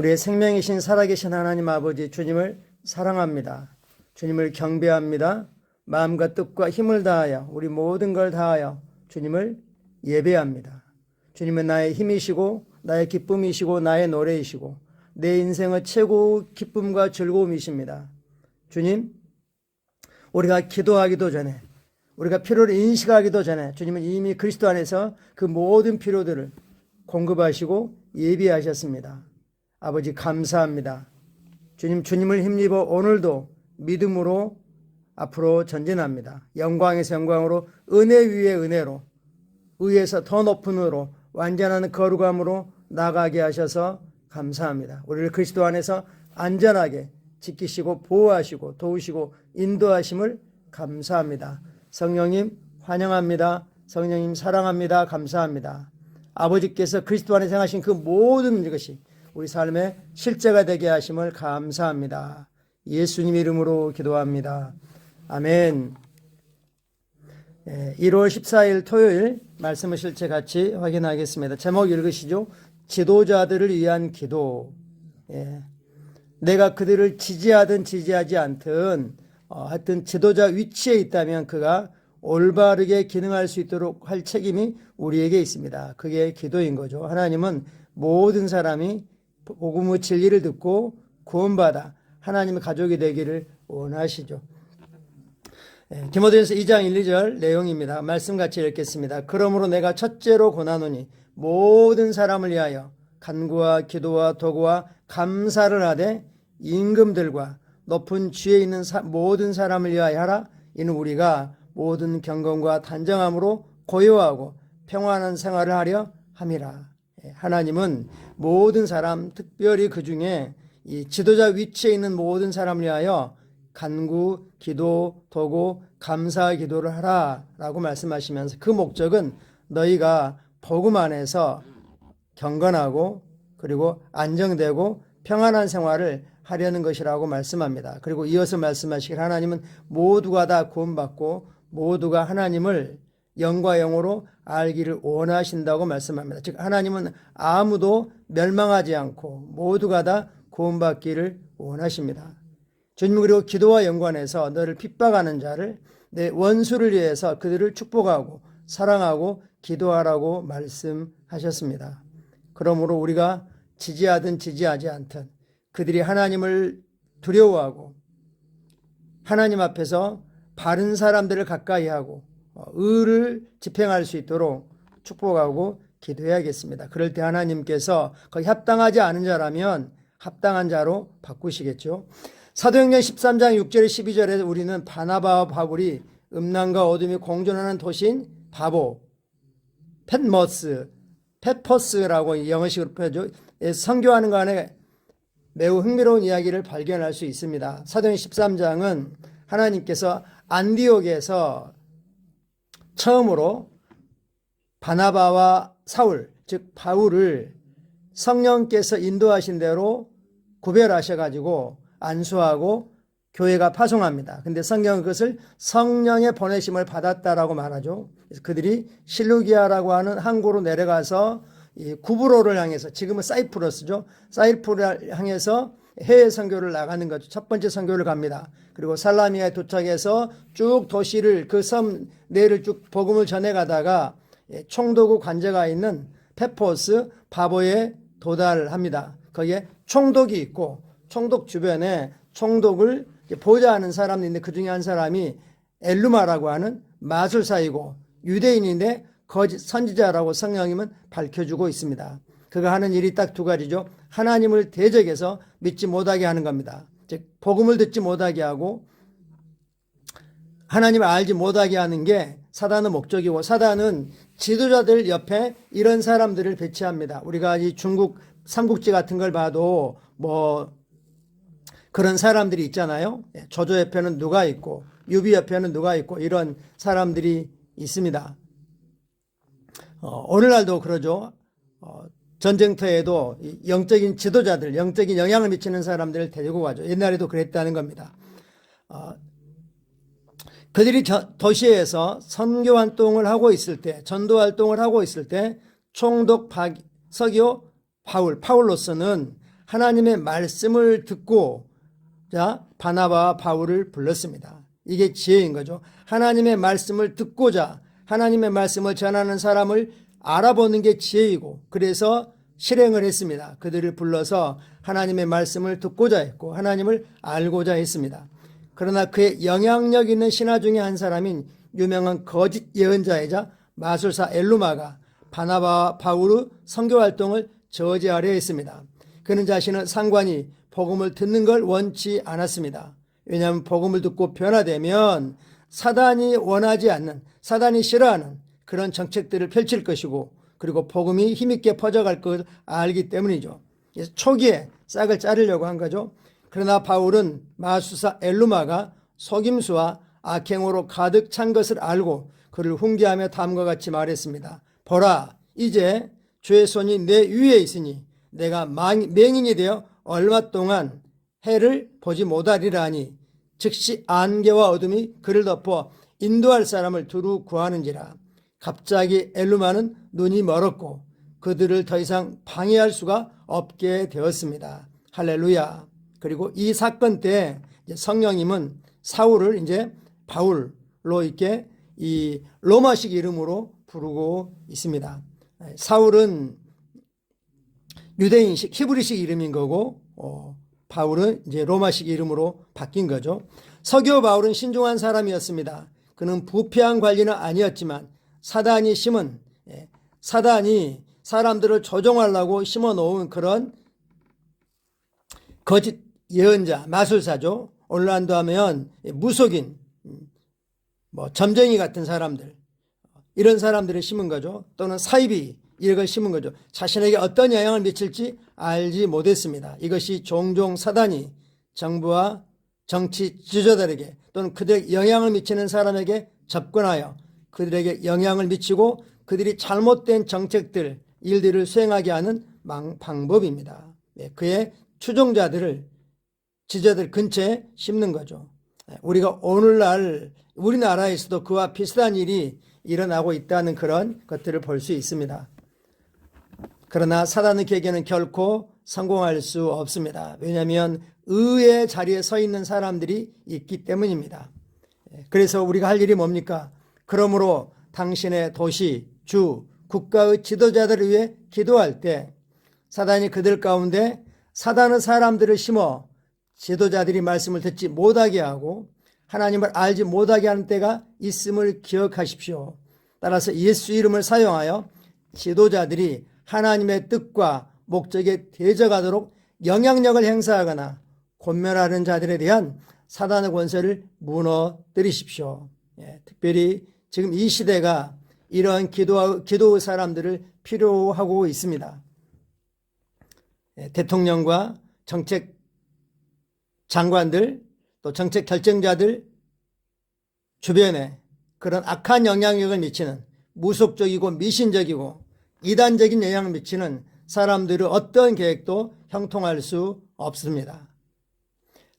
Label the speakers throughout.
Speaker 1: 우리의 생명이신 살아계신 하나님 아버지 주님을 사랑합니다. 주님을 경배합니다. 마음과 뜻과 힘을 다하여 우리 모든 걸 다하여 주님을 예배합니다. 주님은 나의 힘이시고 나의 기쁨이시고 나의 노래이시고 내 인생의 최고 기쁨과 즐거움이십니다. 주님, 우리가 기도하기도 전에 우리가 필요를 인식하기도 전에 주님은 이미 그리스도 안에서 그 모든 필요들을 공급하시고 예비하셨습니다. 아버지 감사합니다. 주님을 힘입어 오늘도 믿음으로 앞으로 전진합니다. 영광에서 영광으로 은혜 위에 은혜로 의에서 더 높은 의로 완전한 거룩함으로 나가게 하셔서 감사합니다. 우리를 그리스도 안에서 안전하게 지키시고 보호하시고 도우시고 인도하심을 감사합니다. 성령님 환영합니다. 성령님 사랑합니다. 감사합니다. 아버지께서 그리스도 안에서 행하신 그 모든 것이 우리 삶의 실제가 되게 하심을 감사합니다. 예수님 이름으로 기도합니다. 아멘. 1월 14일 토요일 말씀의 실제 같이 확인하겠습니다. 제목 읽으시죠. 지도자들을 위한 기도. 내가 그들을 지지하든 지지하지 않든 하여튼 지도자 위치에 있다면 그가 올바르게 기능할 수 있도록 할 책임이 우리에게 있습니다. 그게 기도인 거죠. 하나님은 모든 사람이 복음의 진리를 듣고 구원받아 하나님의 가족이 되기를 원하시죠. 디모데전서 2장 1, 2절 내용입니다. 말씀같이 읽겠습니다. 그러므로 내가 첫째로 권하노니 모든 사람을 위하여 간구와 기도와 도구와 감사를 하되 임금들과 높은 지혜 있는 모든 사람을 위하여 하라. 이는 우리가 모든 경건과 단정함으로 고요하고 평안한 생활을 하려 함이라. 하나님은 모든 사람, 특별히 그 중에 이 지도자 위치에 있는 모든 사람을 위하여 간구, 기도, 도구, 감사 기도를 하라라고 말씀하시면서 그 목적은 너희가 복음 안에서 경건하고 그리고 안정되고 평안한 생활을 하려는 것이라고 말씀합니다. 그리고 이어서 말씀하시길 하나님은 모두가 다 구원받고 모두가 하나님을 영과 영으로 알기를 원하신다고 말씀합니다. 즉 하나님은 아무도 멸망하지 않고 모두가 다 구원받기를 원하십니다. 주님 그리고 기도와 연관해서 너를 핍박하는 자를 내 원수를 위해서 그들을 축복하고 사랑하고 기도하라고 말씀하셨습니다. 그러므로 우리가 지지하든 지지하지 않든 그들이 하나님을 두려워하고 하나님 앞에서 바른 사람들을 가까이 하고 의를 집행할 수 있도록 축복하고 기도해야겠습니다. 그럴 때 하나님께서 거기 합당하지 않은 자라면 합당한 자로 바꾸시겠죠. 사도행전 13장 6절 12절에 우리는 바나바와 바울이 음란과 어둠이 공존하는 도시인 바보, 펫머스라고 영어식으로 표현하죠. 선교하는 거 안에 매우 흥미로운 이야기를 발견할 수 있습니다. 사도행전 13장은 하나님께서 안디옥에서 처음으로 바나바와 사울, 즉 바울을 성령께서 인도하신 대로 구별하셔가지고 안수하고 교회가 파송합니다. 근데 성경은 그것을 성령의 보내심을 받았다라고 말하죠. 그래서 그들이 실루기아라고 하는 항구로 내려가서 이 구브로를 향해서 지금은 사이프러스죠. 사이프를 향해서 해외 선교를 나가는 거죠. 첫 번째 선교를 갑니다. 그리고 살라미아에 도착해서 쭉 도시를 그 섬 내를 쭉 복음을 전해 가다가 총독의 관제가 있는 페포스 바보에 도달합니다. 거기에 총독이 있고 총독 주변에 총독을 보좌하는 사람이 있는데 그 중에 한 사람이 엘루마라고 하는 마술사이고 유대인인데 거짓 선지자라고 성령님은 밝혀주고 있습니다. 그가 하는 일이 딱 두 가지죠. 하나님을 대적해서 믿지 못하게 하는 겁니다. 즉 복음을 듣지 못하게 하고 하나님을 알지 못하게 하는 게 사단의 목적이고 사단은 지도자들 옆에 이런 사람들을 배치합니다. 우리가 이 중국 삼국지 같은 걸 봐도 뭐 그런 사람들이 있잖아요. 조조 옆에는 누가 있고 유비 옆에는 누가 있고 이런 사람들이 있습니다. 오늘날도 그러죠. 전쟁터에도 영적인 지도자들, 영적인 영향을 미치는 사람들을 데리고 가죠. 옛날에도 그랬다는 겁니다. 그들이 도시에서 선교 활동을 하고 있을 때, 전도 활동을 하고 있을 때 총독 서기오 파울로서는 하나님의 말씀을 듣고 바나바와 바울을 불렀습니다. 이게 지혜인 거죠. 하나님의 말씀을 듣고자 하나님의 말씀을 전하는 사람을 알아보는 게 지혜이고, 그래서 실행을 했습니다. 그들을 불러서 하나님의 말씀을 듣고자 했고 하나님을 알고자 했습니다. 그러나 그의 영향력 있는 신하 중에 한 사람인 유명한 거짓 예언자이자 마술사 엘루마가 바나바와 바울의 선교 활동을 저지하려 했습니다. 그는 자신은 상관이 복음을 듣는 걸 원치 않았습니다. 왜냐하면 복음을 듣고 변화되면 사단이 원하지 않는, 사단이 싫어하는 그런 정책들을 펼칠 것이고, 그리고 복음이 힘있게 퍼져갈 것을 알기 때문이죠. 그래서 초기에 싹을 자르려고 한 거죠. 그러나 바울은 마술사 엘루마가 속임수와 악행으로 가득 찬 것을 알고 그를 훈계하며 다음과 같이 말했습니다. 보라, 이제 주의 손이 내 위에 있으니 내가 맹인이 되어 얼마 동안 해를 보지 못하리라 하니, 즉시 안개와 어둠이 그를 덮어 인도할 사람을 두루 구하는지라. 갑자기 엘루마는 눈이 멀었고 그들을 더 이상 방해할 수가 없게 되었습니다. 할렐루야. 그리고 이 사건 때 성령님은 사울을 이제 바울로 이렇게 이 로마식 이름으로 부르고 있습니다. 사울은 유대인식 히브리식 이름인 거고, 바울은 이제 로마식 이름으로 바뀐 거죠. 서기오 바울은 신중한 사람이었습니다. 그는 부패한 관리는 아니었지만 사단이 사람들을 조종하려고 심어놓은 그런 거짓 예언자, 마술사죠. 오늘날로 하면 무속인, 점쟁이 같은 사람들, 이런 사람들을 심은 거죠. 또는 사이비, 이런 걸 심은 거죠. 자신에게 어떤 영향을 미칠지 알지 못했습니다. 이것이 종종 사단이 정부와 정치 지도자들에게 또는 그들에게 영향을 미치는 사람에게 접근하여 그들에게 영향을 미치고 그들이 잘못된 정책들, 일들을 수행하게 하는 방법입니다. 그의 추종자들을 지도자들 근처에 심는 거죠. 우리가 오늘날 우리나라에서도 그와 비슷한 일이 일어나고 있다는 그런 것들을 볼 수 있습니다. 그러나 사단의 계계는 결코 성공할 수 없습니다. 왜냐하면 의의 자리에 서 있는 사람들이 있기 때문입니다. 그래서 우리가 할 일이 뭡니까? 그러므로 당신의 도시, 주, 국가의 지도자들을 위해 기도할 때 사단이 그들 가운데 사단의 사람들을 심어 지도자들이 말씀을 듣지 못하게 하고 하나님을 알지 못하게 하는 때가 있음을 기억하십시오. 따라서 예수 이름을 사용하여 지도자들이 하나님의 뜻과 목적에 대적하도록 영향력을 행사하거나 권면하는 자들에 대한 사단의 권세를 무너뜨리십시오. 특별히 지금 이 시대가 이러한 기도의 사람들을 필요하고 있습니다. 대통령과 정책 장관들 또 정책 결정자들 주변에 그런 악한 영향력을 미치는 무속적이고 미신적이고 이단적인 영향을 미치는 사람들의 어떤 계획도 형통할 수 없습니다.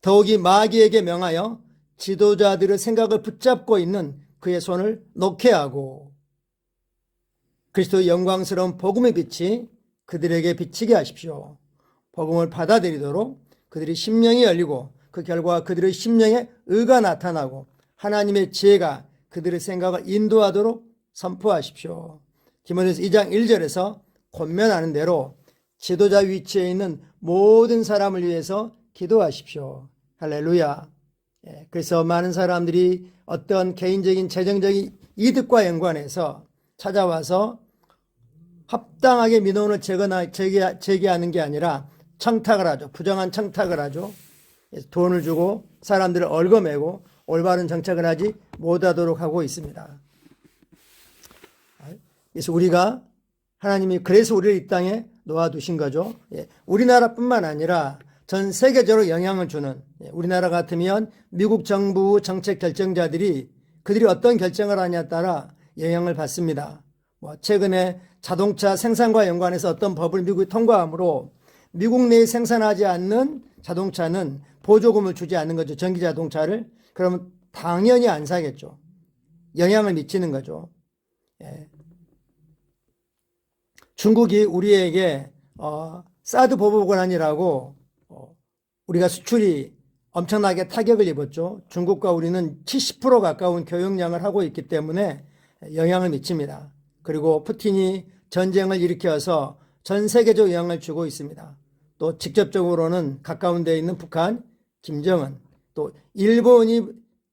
Speaker 1: 더욱이 마귀에게 명하여 지도자들의 생각을 붙잡고 있는 그의 손을 놓게 하고 그리스도의 영광스러운 복음의 빛이 그들에게 비치게 하십시오. 복음을 받아들이도록 그들의 심령이 열리고 그 결과 그들의 심령에 의가 나타나고 하나님의 지혜가 그들의 생각을 인도하도록 선포하십시오. 디모데서 2장 1절에서 권면하는 대로 지도자 위치에 있는 모든 사람을 위해서 기도하십시오. 할렐루야. 그래서 많은 사람들이 어떤 개인적인 재정적인 이득과 연관해서 찾아와서 합당하게 민원을 제기하는 게 아니라 청탁을 하죠. 부정한 청탁을 하죠. 돈을 주고 사람들을 얽어매고 올바른 정책을 하지 못하도록 하고 있습니다. 그래서 우리가 하나님이 그래서 우리를 이 땅에 놓아두신 거죠. 우리나라뿐만 아니라 전 세계적으로 영향을 주는, 우리나라 같으면 미국 정부 정책 결정자들이 그들이 어떤 결정을 하냐에 따라 영향을 받습니다. 최근에 자동차 생산과 연관해서 어떤 법을 미국이 통과함으로 미국 내에 생산하지 않는 자동차는 보조금을 주지 않는 거죠. 전기 자동차를. 그러면 당연히 안 사겠죠. 영향을 미치는 거죠. 중국이 우리에게 사드 보복원안이라고 우리가 수출이 엄청나게 타격을 입었죠. 중국과 우리는 70% 가까운 교역량을 하고 있기 때문에 영향을 미칩니다. 그리고 푸틴이 전쟁을 일으켜서 전 세계적 영향을 주고 있습니다. 또 직접적으로는 가까운 데 있는 북한, 김정은, 또 일본이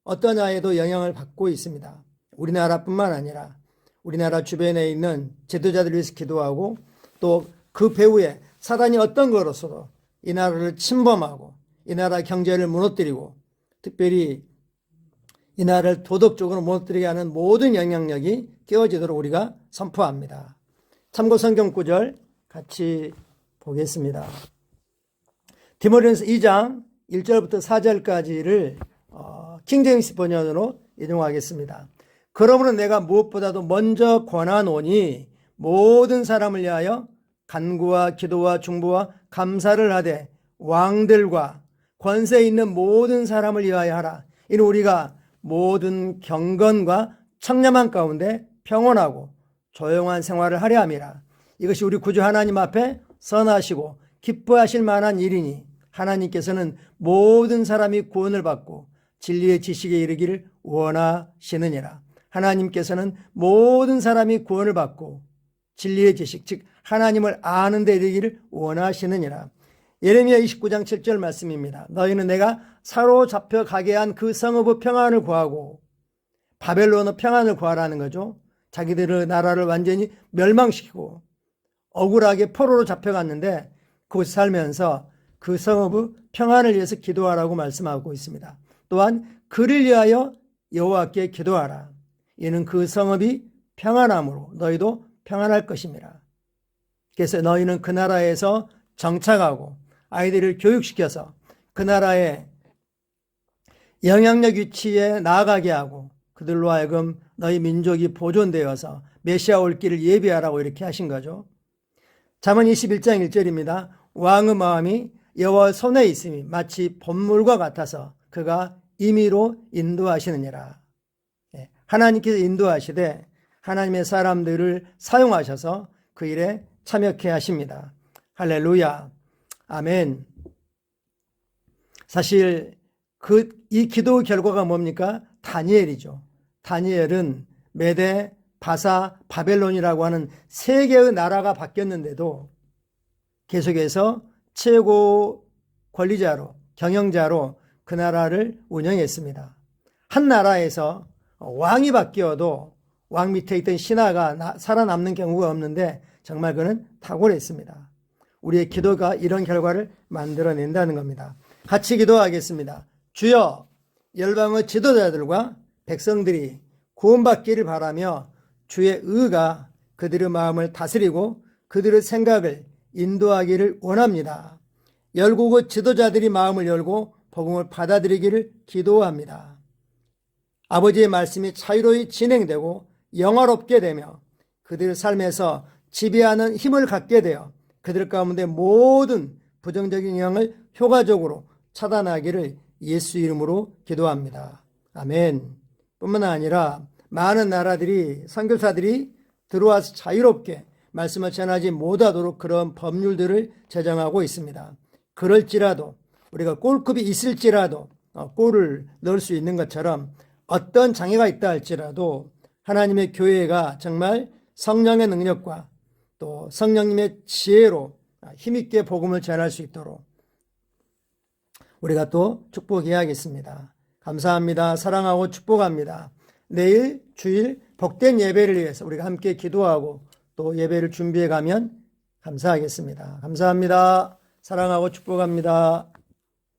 Speaker 1: 어떠냐에도 영향을 받고 있습니다. 우리나라뿐만 아니라 우리나라 주변에 있는 지도자들 위해서 기도하고 또 그 배후에 사단이 어떤 거로서도 이 나라를 침범하고 이 나라 경제를 무너뜨리고 특별히 이 나라를 도덕적으로 무너뜨리게 하는 모든 영향력이 깨어지도록 우리가 선포합니다. 참고 성경 구절 같이 보겠습니다. 디모데전서 2장 1절부터 4절까지를 킹제임스 번역으로 인용하겠습니다. 그러므로 내가 무엇보다도 먼저 권하노니 모든 사람을 위하여 간구와 기도와 중보와 감사를 하되 왕들과 권세 있는 모든 사람을 위하여 하라. 이는 우리가 모든 경건과 청렴한 가운데 평온하고 조용한 생활을 하려 함이라. 이것이 우리 구주 하나님 앞에 선하시고 기뻐하실 만한 일이니 하나님께서는 모든 사람이 구원을 받고 진리의 지식에 이르기를 원하시느니라. 하나님께서는 모든 사람이 구원을 받고 진리의 지식, 즉 하나님을 아는 데 이르기를 원하시느니라. 예레미야 29장 7절 말씀입니다. 너희는 내가 사로잡혀 가게 한 그 성읍의 평안을 구하고 바벨론의 평안을 구하라는 거죠. 자기들의 나라를 완전히 멸망시키고 억울하게 포로로 잡혀갔는데 그곳에 살면서 그 성읍의 평안을 위해서 기도하라고 말씀하고 있습니다. 또한 그를 위하여 여호와께 기도하라. 이는 그 성읍이 평안함으로 너희도 평안할 것입니다. 그래서 너희는 그 나라에서 정착하고 아이들을 교육시켜서 그 나라의 영향력 위치에 나아가게 하고 그들로 하여금 너희 민족이 보존되어서 메시아 올 길을 예비하라고 이렇게 하신 거죠. 잠언 21장 1절입니다. 왕의 마음이 여호와 손에 있음이 마치 봇물과 같아서 그가 임의로 인도하시느니라. 하나님께서 인도하시되 하나님의 사람들을 사용하셔서 그 일에 참여케 하십니다. 할렐루야. 아멘. 사실 이 기도의 결과가 뭡니까? 다니엘이죠. 다니엘은 메대, 바사, 바벨론이라고 하는 세 개의 나라가 바뀌었는데도 계속해서 최고 권리자로, 경영자로 그 나라를 운영했습니다. 한 나라에서 왕이 바뀌어도 왕 밑에 있던 신하가 살아남는 경우가 없는데 정말 그는 탁월했습니다. 우리의 기도가 이런 결과를 만들어낸다는 겁니다. 같이 기도하겠습니다. 주여, 열방의 지도자들과 백성들이 구원받기를 바라며 주의 의가 그들의 마음을 다스리고 그들의 생각을 인도하기를 원합니다. 열국의 지도자들이 마음을 열고 복음을 받아들이기를 기도합니다. 아버지의 말씀이 자유로이 진행되고 영화롭게 되며 그들의 삶에서 지배하는 힘을 갖게 되어 그들 가운데 모든 부정적인 영향을 효과적으로 차단하기를 예수 이름으로 기도합니다. 아멘. 뿐만 아니라 많은 나라들이 선교사들이 들어와서 자유롭게 말씀을 전하지 못하도록 그런 법률들을 제정하고 있습니다. 그럴지라도 우리가 골컵이 있을지라도 골을 넣을 수 있는 것처럼 어떤 장애가 있다 할지라도 하나님의 교회가 정말 성령의 능력과 또 성령님의 지혜로 힘있게 복음을 전할 수 있도록 우리가 또 축복해야겠습니다. 감사합니다. 사랑하고 축복합니다. 내일 주일 복된 예배를 위해서 우리가 함께 기도하고 또 예배를 준비해 가면 감사하겠습니다. 감사합니다. 사랑하고 축복합니다.